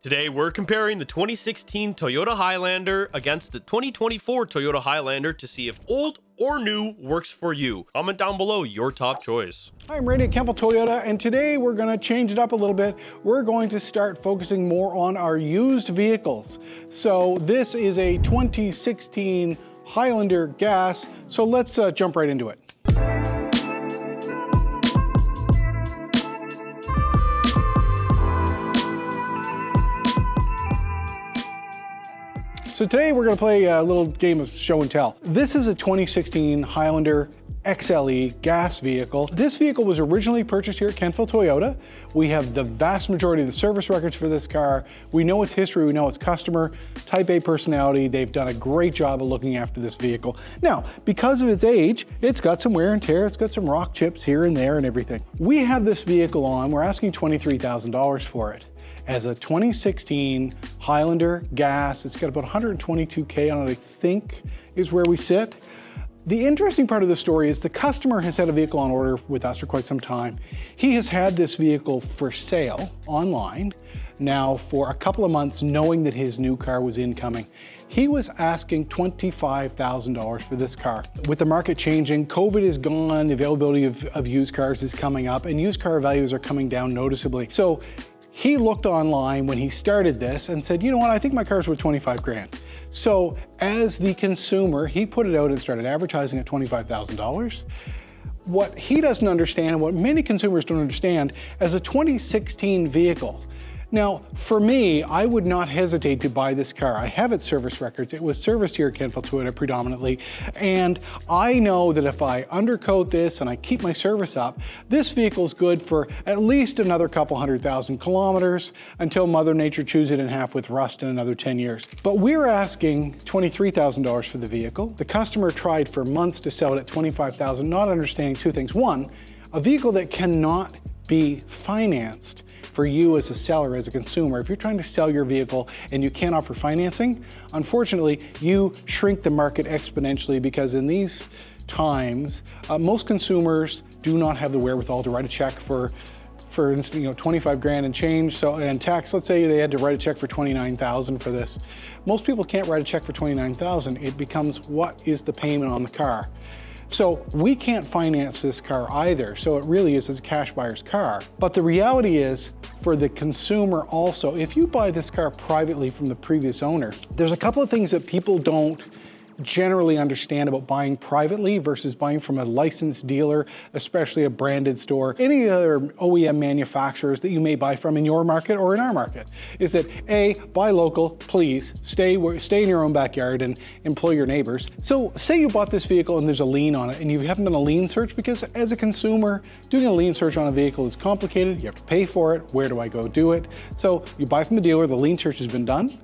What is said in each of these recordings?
Today, we're comparing the 2016 Toyota Highlander against the 2024 Toyota Highlander to see if old or new works for you. Comment down below your top choice. Hi, I'm Randy at Kentville Toyota, and today we're going to change it up a little bit. We're going to start focusing more on our used vehicles. So this is a 2016 Highlander gas, so let's jump right into it. So today we're going to play a little game of show and tell. This is a 2016 Highlander XLE gas vehicle. This vehicle was originally purchased here at Kentville Toyota. We have the vast majority of the service records for this car. We know its history, we know its customer, Type A personality. They've done a great job of looking after this vehicle. Now, because of its age, it's got some wear and tear, it's got some rock chips here and there and everything. We have this vehicle on, we're asking $23,000 for it. As a 2016 Highlander gas, it's got about 122K on it, I think, is where we sit. The interesting part of the story is the customer has had a vehicle on order with us for quite some time. He has had this vehicle for sale online now for a couple of months, knowing that his new car was incoming. He was asking $25,000 for this car. With the market changing, COVID is gone, the availability of used cars is coming up, and used car values are coming down noticeably. So he looked online when he started this and said, you know what, I think my car's worth 25 grand. So as the consumer, he put it out and started advertising at $25,000. What he doesn't understand, and what many consumers don't understand, as a 2016 vehicle. Now, for me, I would not hesitate to buy this car. I have its service records. It was serviced here at Kentville Toyota predominantly, and I know that if I undercoat this and I keep my service up, this vehicle's good for at least another couple 100,000 kilometers until Mother Nature chews it in half with rust in another 10 years. But we're asking $23,000 for the vehicle. The customer tried for months to sell it at $25,000, not understanding two things. One, a vehicle that cannot be financed for you as a seller, as a consumer. If you're trying to sell your vehicle and you can't offer financing, unfortunately, you shrink the market exponentially, because in these times, most consumers do not have the wherewithal to write a check for instance, 25 grand and change, and tax. Let's say they had to write a check for 29,000 for this. Most people can't write a check for 29,000. It becomes, what is the payment on the car? So we can't finance this car either, so it really is a cash buyer's car. But the reality is, for the consumer also, if you buy this car privately from the previous owner, there's a couple of things that people don't generally understand about buying privately versus buying from a licensed dealer, especially a branded store, any other OEM manufacturers that you may buy from in your market or in our market, is that A, buy local, please, stay in your own backyard and employ your neighbors. So say you bought this vehicle and there's a lien on it and you haven't done a lien search, because as a consumer, doing a lien search on a vehicle is complicated. You have to pay for it. Where do I go do it? So you buy from the dealer, the lien search has been done.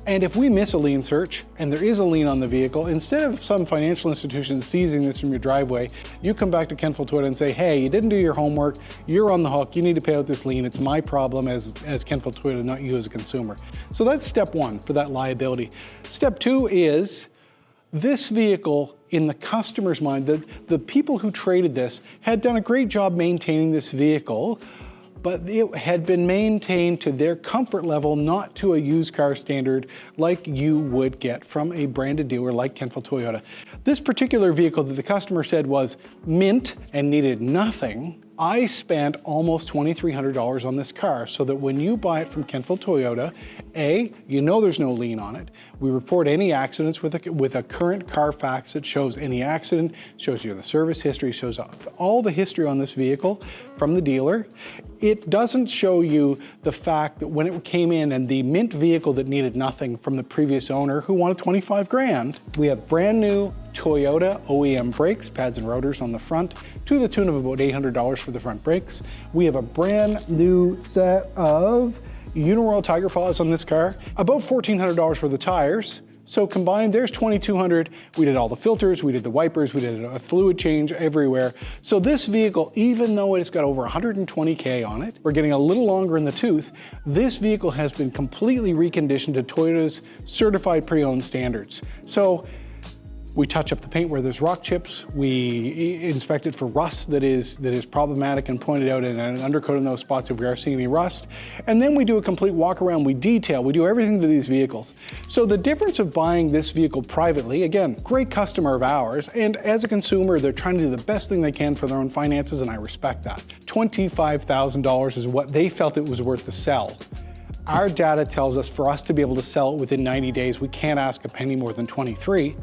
And if we miss a lien search and there is a lien on the vehicle, instead of some financial institution seizing this from your driveway, you come back to Kentville Toyota and say, hey, you didn't do your homework, you're on the hook, you need to pay out this lien, it's my problem as Kentville Toyota, not you as a consumer. So that's step one for that liability. Step two is, this vehicle, in the customer's mind, the people who traded this had done a great job maintaining this vehicle, but it had been maintained to their comfort level, not to a used car standard like you would get from a branded dealer like Kentville Toyota. This particular vehicle that the customer said was mint and needed nothing, I spent almost $2,300 on this car, so that when you buy it from Kentville Toyota, A, you know there's no lien on it. We report any accidents with a current Carfax that shows any accident, shows you the service history, shows all the history on this vehicle from the dealer. It doesn't show you the fact that when it came in and the mint vehicle that needed nothing from the previous owner who wanted 25 grand, we have brand new Toyota OEM brakes, pads and rotors on the front, to the tune of about $800 for the front brakes. We have a brand new set of Uniroyal Tiger Paws on this car, about $1,400 for the tires. So combined, there's $2,200. We did all the filters, we did the wipers, we did a fluid change everywhere. So this vehicle, even though it's got over 120K on it, we're getting a little longer in the tooth, this vehicle has been completely reconditioned to Toyota's certified pre-owned standards. So We touch up the paint where there's rock chips. We inspect it for rust that is problematic and point it out in an undercoat in those spots if we are seeing any rust. And then we do a complete walk around. We detail, we do everything to these vehicles. So the difference of buying this vehicle privately, again, great customer of ours, and as a consumer, they're trying to do the best thing they can for their own finances, and I respect that. $25,000 is what they felt it was worth to sell. Our data tells us for us to be able to sell it within 90 days, we can't ask a penny more than 23.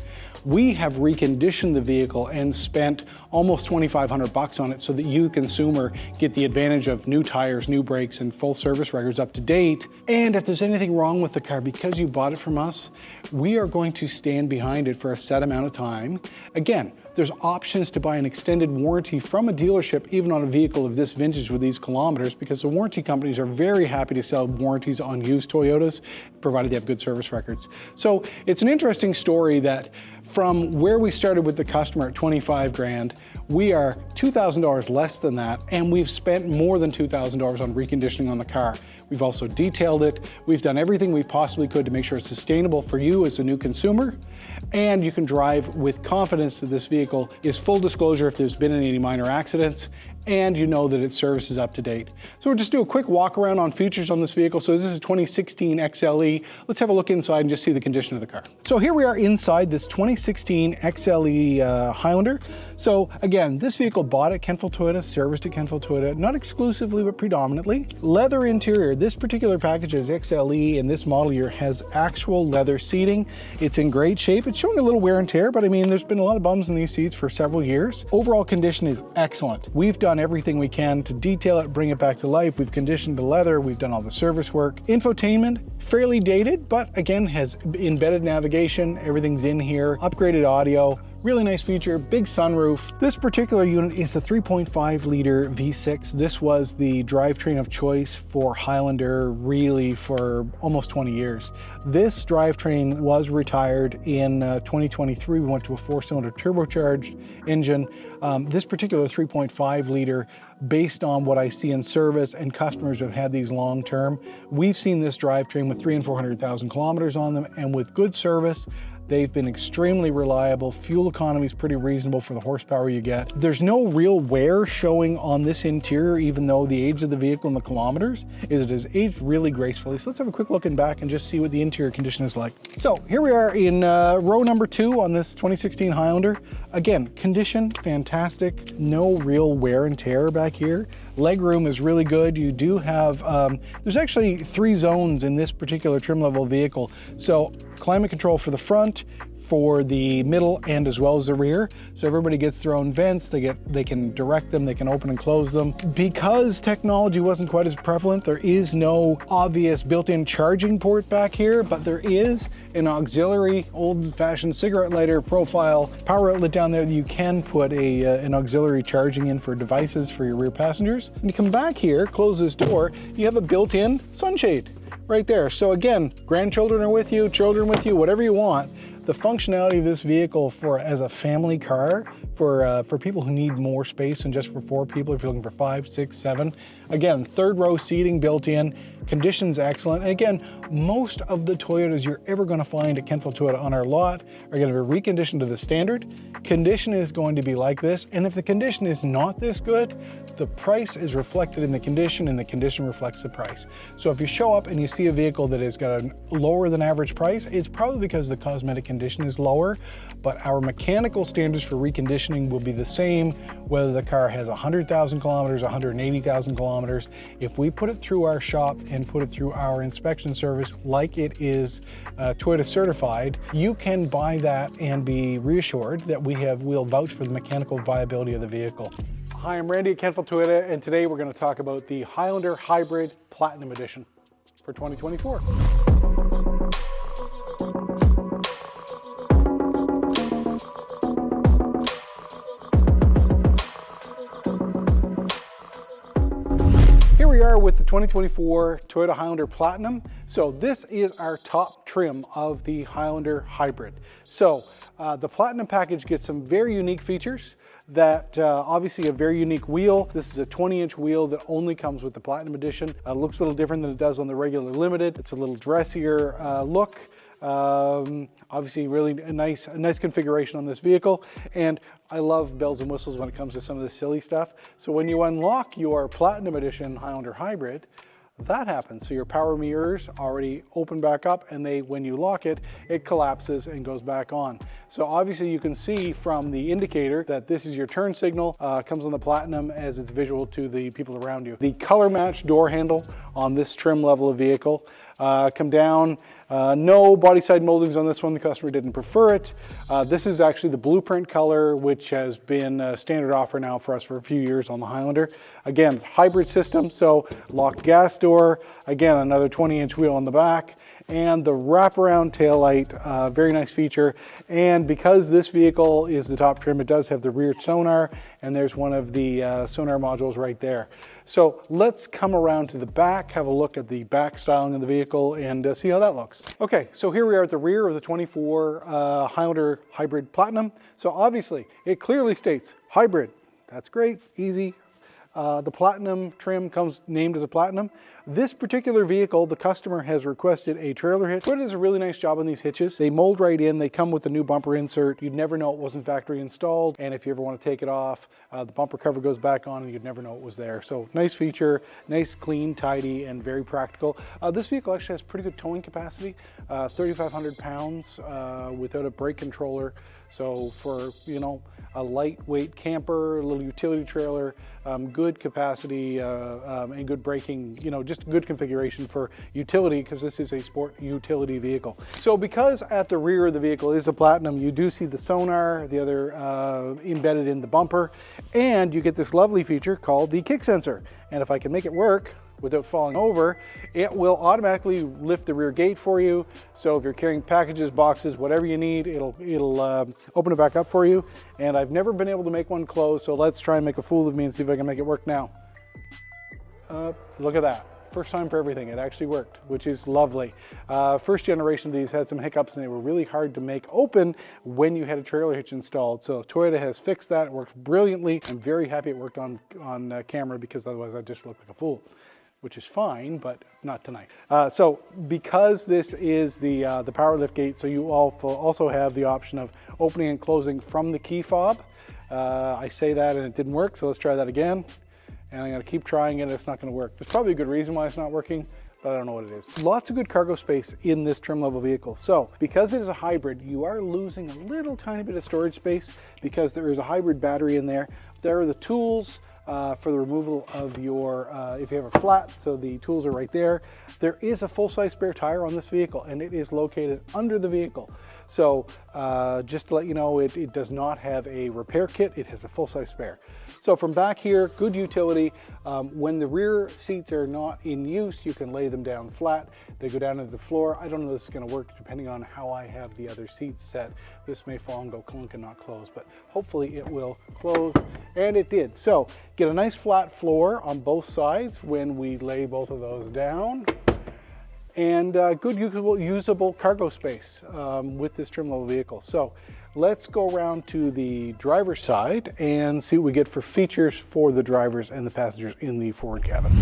We have reconditioned the vehicle and spent almost $2,500 on it so that you, the consumer, get the advantage of new tires, new brakes, and full service records up to date. And if there's anything wrong with the car, because you bought it from us, we are going to stand behind it for a set amount of time. Again, there's options to buy an extended warranty from a dealership, even on a vehicle of this vintage with these kilometers, because the warranty companies are very happy to sell warranties on used Toyotas, provided they have good service records. So it's an interesting story that from where we started with the customer at 25 grand, we are $2,000 less than that, and we've spent more than $2,000 on reconditioning on the car. We've also detailed it. We've done everything we possibly could to make sure it's sustainable for you as a new consumer, and you can drive with confidence that this vehicle is full disclosure if there's been any minor accidents, and you know that its service is up to date. So we'll just do a quick walk around on features on this vehicle. So this is a 2016 XLE. Let's have a look inside and just see the condition of the car. So here we are inside this 2016 XLE Highlander. So again, this vehicle bought at Kentville Toyota, serviced at Kentville Toyota, not exclusively, but predominantly. Leather interior. This particular package is XLE, and this model year has actual leather seating. It's in great shape. It's showing a little wear and tear, but I mean, there's been a lot of bums in these seats for several years. Overall condition is excellent. We've done everything we can to detail it, bring it back to life. We've conditioned the leather, we've done all the service work. Infotainment, fairly dated, but again, has embedded navigation, everything's in here, upgraded audio, really nice feature, big sunroof. This particular unit is a 3.5 liter V6. This was the drivetrain of choice for Highlander really for almost 20 years. This drivetrain was retired in 2023. We went to a 4-cylinder turbocharged engine. This particular 3.5 liter, based on what I see in service and customers who have had these long term, we've seen this drivetrain with 300,000 and 400,000 kilometers on them, and with good service. They've been extremely reliable. Fuel economy is pretty reasonable for the horsepower you get. There's no real wear showing on this interior, even though the age of the vehicle and the kilometers it has aged really gracefully. So let's have a quick look in back and just see what the interior condition is like. So here we are in row number 2 on this 2016 Highlander. Again, condition fantastic. No real wear and tear back here. Legroom is really good. You do have, there's actually 3 zones in this particular trim level vehicle. So climate control for the front, for the middle, and as well as the rear. So everybody gets their own vents. They can direct them, they can open and close them. Because technology wasn't quite as prevalent, there is no obvious built-in charging port back here, but there is an auxiliary old-fashioned cigarette lighter profile power outlet down there that you can put an auxiliary charging in for devices for your rear passengers. When you come back here, close this door, you have a built-in sunshade right there. So again, grandchildren are with you, children with you, whatever you want. The functionality of this vehicle as a family car, for people who need more space than just for 4 people, if you're looking for 5, 6, 7. Again, 3rd row seating built in, conditions excellent. And again, most of the Toyotas you're ever going to find at Kentville Toyota on our lot are going to be reconditioned to the standard. Condition is going to be like this, and if the condition is not this good, the price is reflected in the condition, and the condition reflects the price. So if you show up and you see a vehicle that has got a lower than average price, it's probably because the cosmetic condition is lower, but our mechanical standards for reconditioning will be the same whether the car has 100,000 kilometers, 180,000 kilometers. If we put it through our shop and put it through our inspection service like it is Toyota certified, you can buy that and be reassured that we'll vouch for the mechanical viability of the vehicle. Hi, I'm Randy at Kentville Toyota, and today we're going to talk about the Highlander Hybrid Platinum Edition for 2024. Here we are with the 2024 Toyota Highlander Platinum. So this is our top trim of the Highlander Hybrid. So the Platinum package gets some very unique features that obviously a very unique wheel. This is a 20-inch wheel that only comes with the Platinum Edition. Looks a little different than it does on the regular Limited. It's a little dressier look. Obviously really a nice configuration on this vehicle, and I love bells and whistles when it comes to some of the silly stuff. So when you unlock your Platinum Edition Highlander Hybrid, that happens. So your power mirrors already open back up, and when you lock it, it collapses and goes back on. So obviously you can see from the indicator that this is your turn signal, comes on the Platinum as it's visual to the people around you. The color matched door handle on this trim level of vehicle come down. No body side moldings on this one. The customer didn't prefer it. This is actually the blueprint color, which has been a standard offer now for us for a few years on the Highlander. Again, hybrid system, so locked gas door. Again, another 20-inch wheel on the back. And the wraparound taillight, very nice feature. And because this vehicle is the top trim, it does have the rear sonar, and there's one of the sonar modules right there. So let's come around to the back, have a look at the back styling of the vehicle, and see how that looks. Okay, so here we are at the rear of the 24 Highlander Hybrid Platinum. So obviously, it clearly states hybrid. That's great, easy. The Platinum trim comes named as a Platinum. This particular vehicle, the customer has requested a trailer hitch. Toyota does a really nice job on these hitches. They mold right in, they come with a new bumper insert. You'd never know it wasn't factory installed, and if you ever want to take it off, the bumper cover goes back on and you'd never know it was there. So nice feature, nice, clean, tidy, and very practical. This vehicle actually has pretty good towing capacity, 3,500 pounds without a brake controller. So for, you know, a lightweight camper, a little utility trailer, good capacity and good braking, you know, just good configuration for utility, because this is a sport utility vehicle. So because at the rear of the vehicle is a Platinum, you do see the sonar, the other embedded in the bumper, and you get this lovely feature called the kick sensor. And if I can make it work without falling over, it will automatically lift the rear gate for you. So if you're carrying packages, boxes, whatever you need, it'll open it back up for you. And I've never been able to make one close, so let's try and make a fool of me and see if I can make it work now. Look at that. First time for everything. It actually worked, which is lovely. First generation of these had some hiccups, and they were really hard to make open when you had a trailer hitch installed. So Toyota has fixed that. It works brilliantly. I'm very happy it worked on camera, because otherwise I'd just look like a fool, which is fine, but not tonight. So because this is the power lift gate, so you also have the option of opening and closing from the key fob. I say that and it didn't work, so let's try that again. And I'm gonna keep trying it, it's not gonna work. There's probably a good reason why it's not working, but I don't know what it is. Lots of good cargo space in this trim level vehicle. So because it is a hybrid, you are losing a little tiny bit of storage space because there is a hybrid battery in there. There are the tools for the removal of your, if you have a flat, so the tools are right there. There is a full-size spare tire on this vehicle, and it is located under the vehicle. So just to let you know, it does not have a repair kit, it has a full-size spare. So from back here, good utility. When the rear seats are not in use, you can lay them down flat. They go down into the floor. I don't know if this is gonna work depending on how I have the other seats set. This may fall and go clunk and not close, but hopefully it will close, and it did. So get a nice flat floor on both sides when we lay both of those down. And good usable cargo space with this trim level vehicle. So let's go around to the driver's side and see what we get for features for the drivers and the passengers in the forward cabin.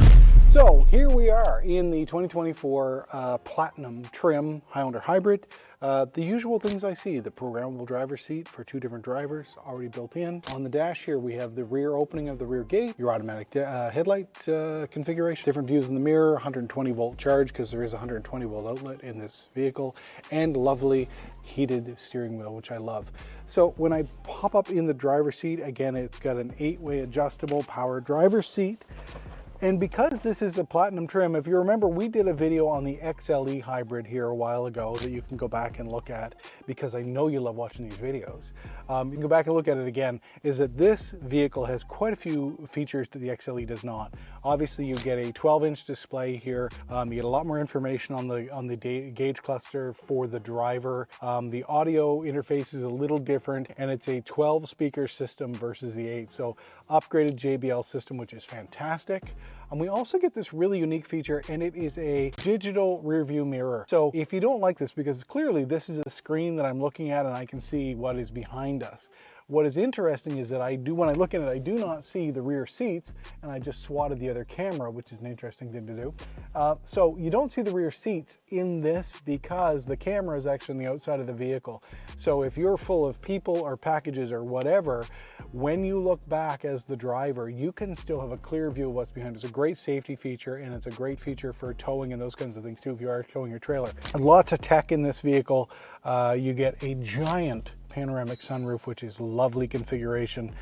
So here we are in the 2024 Platinum trim Highlander Hybrid. The usual things I see, the programmable driver's seat for 2 different drivers already built in. On the dash here we have the rear opening of the rear gate, your automatic headlight configuration, different views in the mirror, 120 volt charge because there is a 120 volt outlet in this vehicle, and lovely heated steering wheel, which I love. So when I pop up in the driver's seat, again, it's got an 8-way adjustable power driver's seat. And because this is the Platinum trim, if you remember, we did a video on the XLE Hybrid here a while ago that you can go back and look at, because I know you love watching these videos. You can go back and look at it again, is that this vehicle has quite a few features that the XLE does not. Obviously, you get a 12-inch display here. You get a lot more information on the gauge cluster for the driver. The audio interface is a little different, and it's a 12-speaker system versus the 8. So upgraded JBL system, which is fantastic. And we also get this really unique feature, and it is a digital rear view mirror. So if you don't like this, because clearly this is a screen that I'm looking at and I can see what is behind us. What is interesting is that when I look at it, I do not see the rear seats, and I just swatted the other camera, which is an interesting thing to do. So you don't see the rear seats in this because the camera is actually on the outside of the vehicle. So if you're full of people or packages or whatever, when you look back as the driver, you can still have a clear view of what's behind. It's a great safety feature, and it's a great feature for towing and those kinds of things too if you are towing your trailer. And lots of tech in this vehicle. You get a giant panoramic sunroof, which is lovely configuration.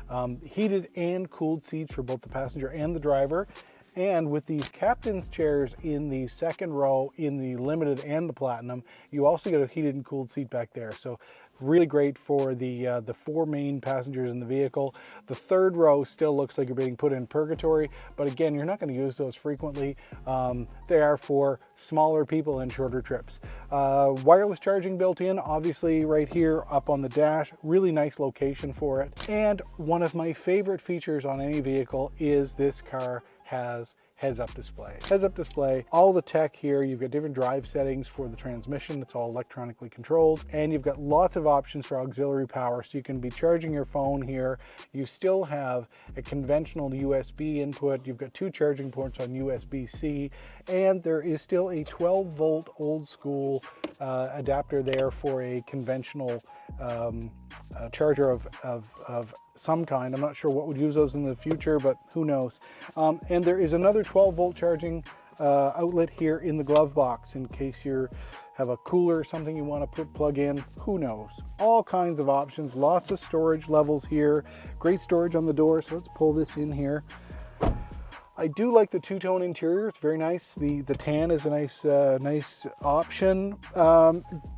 Heated and cooled seats for both the passenger and the driver. And with these captain's chairs in the second row in the limited and the platinum, you also get a heated and cooled seat back there. So really great for the 4 main passengers in the vehicle. The third row still looks like you're being put in purgatory, but again, you're not going to use those frequently. They are for smaller people and shorter trips. Wireless charging built in, obviously right here up on the dash. Really nice location for it. And one of my favorite features on any vehicle is this car has heads-up display. Heads-up display, all the tech here. You've got different drive settings for the transmission. It's all electronically controlled, and you've got lots of options for auxiliary power. So you can be charging your phone here. You still have a conventional USB input. You've got 2 charging ports on USB-C, and there is still a 12-volt old school adapter there for a conventional charger of some kind. I'm not sure what would use those in the future, but who knows. And there is another 12-volt charging outlet here in the glove box in case you have a cooler or something you want to plug in. Who knows? All kinds of options, lots of storage levels here. Great storage on the door, so let's pull this in here. I do like the two-tone interior. It's very nice. The tan is a nice option.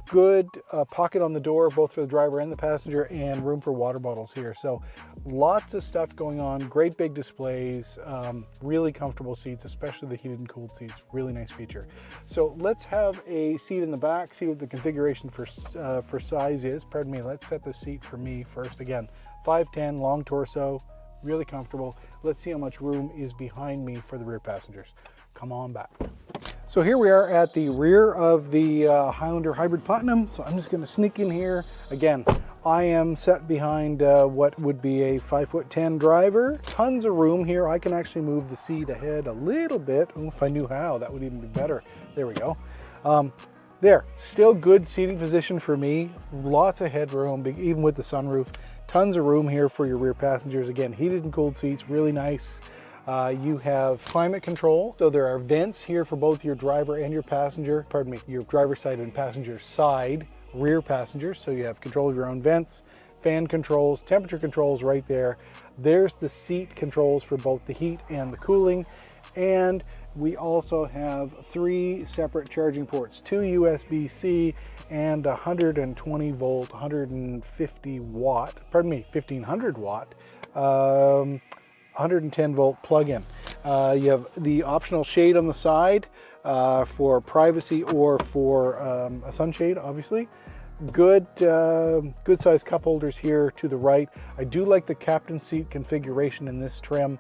Good pocket on the door, both for the driver and the passenger, and room for water bottles here. So lots of stuff going on. Great big displays. Really comfortable seats, especially the heated and cooled seats. Really nice feature. So let's have a seat in the back. See what the configuration for size is. Pardon me. Let's set the seat for me first. Again, 5'10", long torso. Really comfortable. Let's see how much room is behind me for the rear passengers. Come on back. So here we are at the rear of the Highlander Hybrid Platinum. So I'm just going to sneak in here. Again, I am set behind what would be a 5'10" driver. Tons of room here. I can actually move the seat ahead a little bit. Ooh, if I knew how, that would even be better. There we go. There, still good seating position for me. Lots of headroom, even with the sunroof. Tons of room here for your rear passengers. Again, heated and cooled seats, really nice. You have climate control. So there are vents here for both your driver and your passenger, pardon me, your driver's side and passenger side rear passengers. So you have control of your own vents, fan controls, temperature controls right there. There's the seat controls for both the heat and the cooling. And we also have 3 separate charging ports, 2 USB-C and 120 volt, 150 watt, pardon me, 1500 watt, 110 volt plug-in. You have the optional shade on the side for privacy or for a sunshade, obviously. Good size cup holders here to the right. I do like the captain seat configuration in this trim.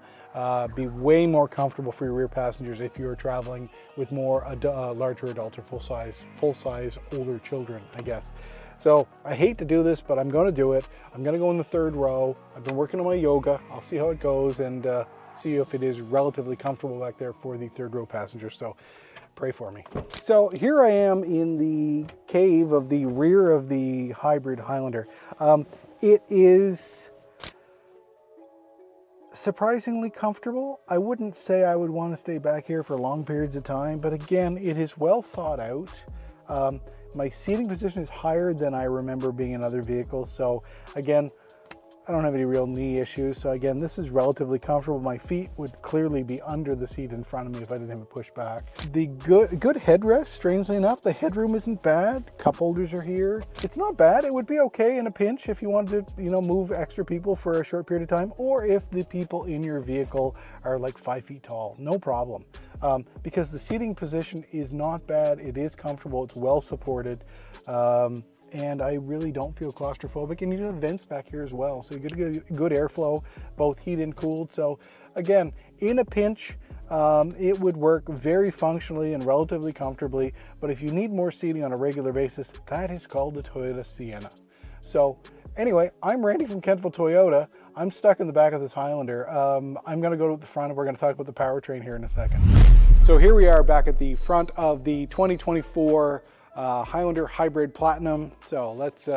Be way more comfortable for your rear passengers if you're traveling with more larger adults or full-size older children, I guess. So I hate to do this, but I'm going to do it. I'm going to go in the third row. I've been working on my yoga. I'll see how it goes and see if it is relatively comfortable back there for the third row passengers. So pray for me. So here I am in the cave of the rear of the hybrid Highlander. It is surprisingly comfortable. I wouldn't say I would want to stay back here for long periods of time, but again, it is well thought out. My seating position is higher than I remember being in other vehicles. So again, I don't have any real knee issues. So again, this is relatively comfortable. My feet would clearly be under the seat in front of me if I didn't have it pushed back. The good headrest, strangely enough, the headroom isn't bad. Cup holders are here. It's not bad. It would be okay in a pinch if you wanted to, move extra people for a short period of time, or if the people in your vehicle are like 5 feet tall, no problem. Because the seating position is not bad. It is comfortable. It's well supported. And I really don't feel claustrophobic, and you have vents back here as well, so you get good airflow, both heat and cooled. So again, in a pinch, it would work very functionally and relatively comfortably, but if you need more seating on a regular basis, that is called the Toyota Sienna. So anyway, I'm Randy from Kentville Toyota. I'm stuck in the back of this Highlander. I'm gonna go to the front and we're gonna talk about the powertrain here in a second. So here we are back at the front of the 2024 Highlander Hybrid Platinum. So let's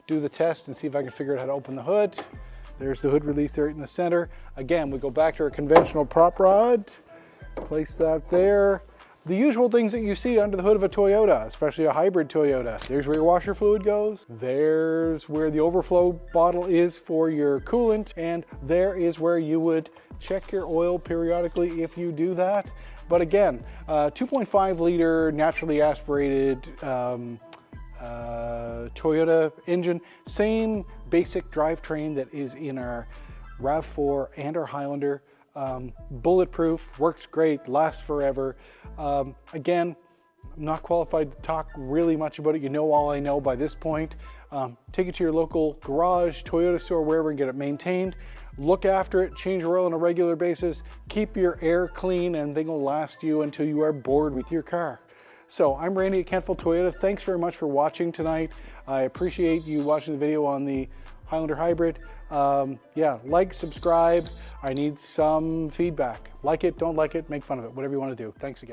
do the test and see if I can figure out how to open the hood. There's the hood release right in the center. Again, we go back to our conventional prop rod, place that there. The usual things that you see under the hood of a Toyota, especially a hybrid Toyota. There's where your washer fluid goes. There's where the overflow bottle is for your coolant. And there is where you would check your oil periodically if you do that. But again, 2.5 liter naturally aspirated Toyota engine, same basic drivetrain that is in our RAV4 and our Highlander. Bulletproof, works great, lasts forever. Again, I'm not qualified to talk really much about it. You know all I know by this point. Take it to your local garage, Toyota store, wherever, and get it maintained. Look after it, change your oil on a regular basis, keep your air clean, and they will last you until you are bored with your car. So I'm Randy at Kentville Toyota. Thanks very much for watching tonight. I appreciate you watching the video on the Highlander Hybrid. Yeah, like, subscribe. I need some feedback. Like it, don't like it, make fun of it, whatever you want to do. Thanks again.